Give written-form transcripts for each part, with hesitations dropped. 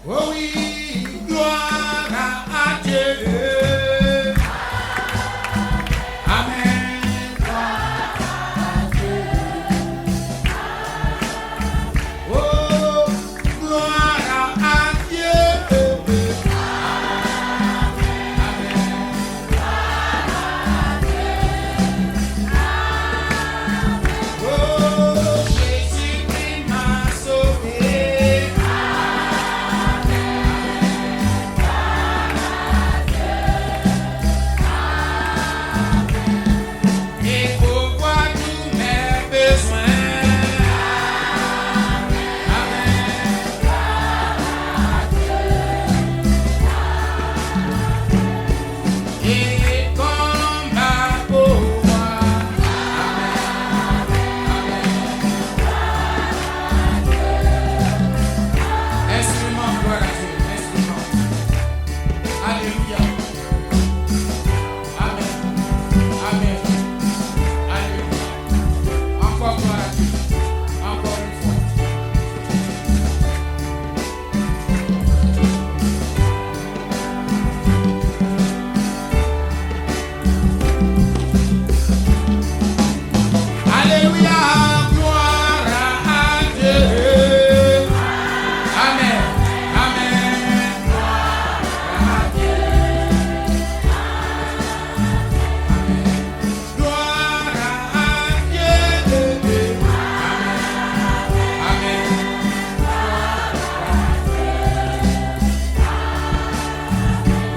Oh oui, gloire à Dieu. Amen. Oh, gloire à Dieu. Oh, Jésus-Christ m'a sauvé. Et pourvoit tous mes besoins. Et combat pour moi. Instrument, gloire à Dieu, instrument. Alléluia. Amen. Amen. Alléluia. Encore gloire à Dieu. Encore une fois. Alléluia, gloire à Dieu. Amen, amen, gloire à Dieu. Amen, gloire à Dieu. Amen, amen.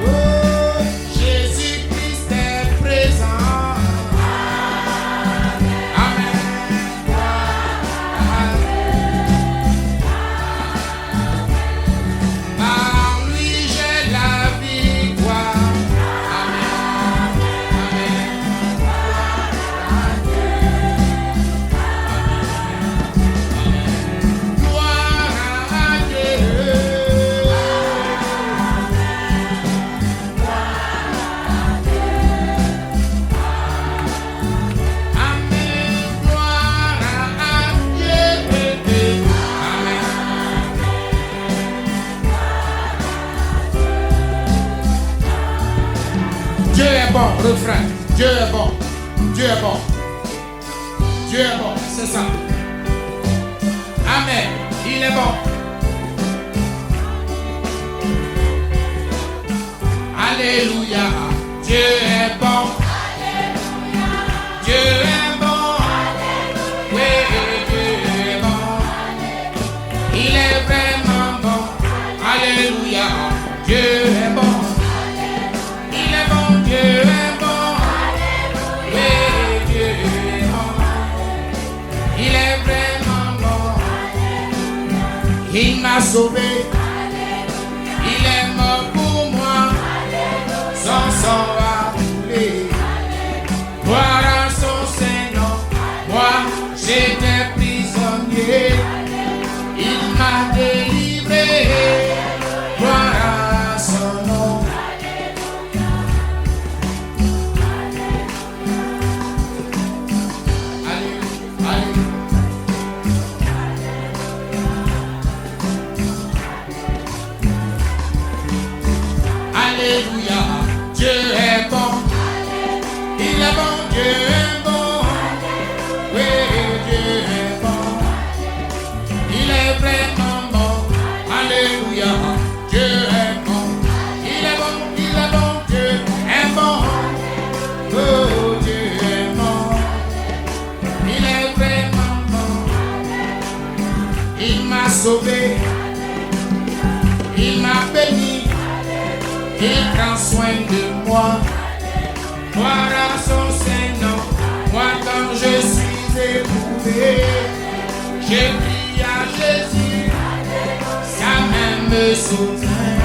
Oh, Jésus-Christ est présent. Par lui j'ai la victoire. Amen. Gloire à Dieu. Amen. Gloire à Dieu. Amen. Dieu est bon, refrain. Dieu est bon. Dieu est bon. Dieu est bon, c'est ça. Amen. Il est bon. Alléluia. Dieu est bon. Dieu est bon. Oui, Dieu est bon. Il est vraiment bon. Alléluia. Dieu est bon. Il est bon, Dieu est bon. Oui, Dieu est bon. Il est vraiment bon. Il m'a sauvé. Il est mort pour moi. Son sang a coulé. Gloire à son Seigneur. Moi, j'étais prisonnier. Il m'a délivré. Gloire à son nom. Alléluia, Dieu est bon. Il est bon, Dieu est bon. Oui, Dieu est bon. Il est vraiment bon. Alléluia, Dieu est bon. Il est bon, Dieu est bon. Oh, Dieu est bon. Il est vraiment bon. Il m'a sauvé. Il m'a béni. Il prend soin de moi. Gloire à son Seigneur. Moi quand je suis éprouvé, j'ai crié à Jésus. Sa main me soutient.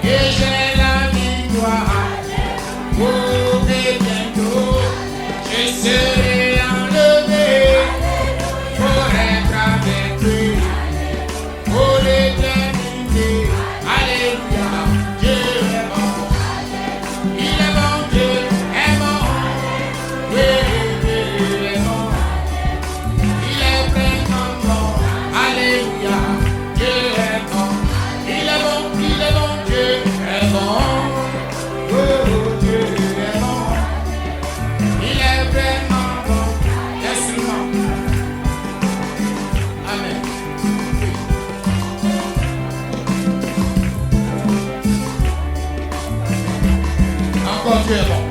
Et j'ai la victoire. Oh, et bientôt, je serai enlevé pour être avec lui. Pour l'éternité. Alléluia. Dieu est bon. Il est bon, Dieu est bon. Oui, Dieu est bon. Il est vraiment bon. Alléluia. Dieu est bon. Dieu est bon.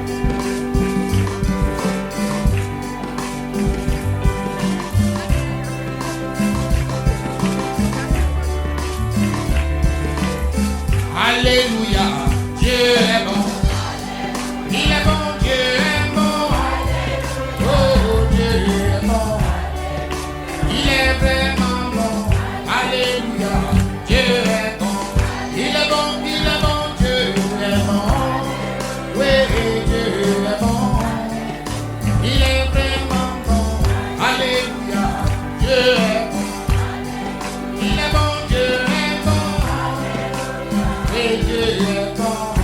Alléluia, Dieu est bon. Il est bon, Dieu est bon. Oh, Dieu est bon. Il est vraiment bon. Alléluia, Dieu est bon. Il est bon, Dieu est bon. Oui, Dieu est bon. Il est vraiment bon. Alléluia, Dieu est bon. Il est bon, Dieu est bon. Oui, Dieu est bon.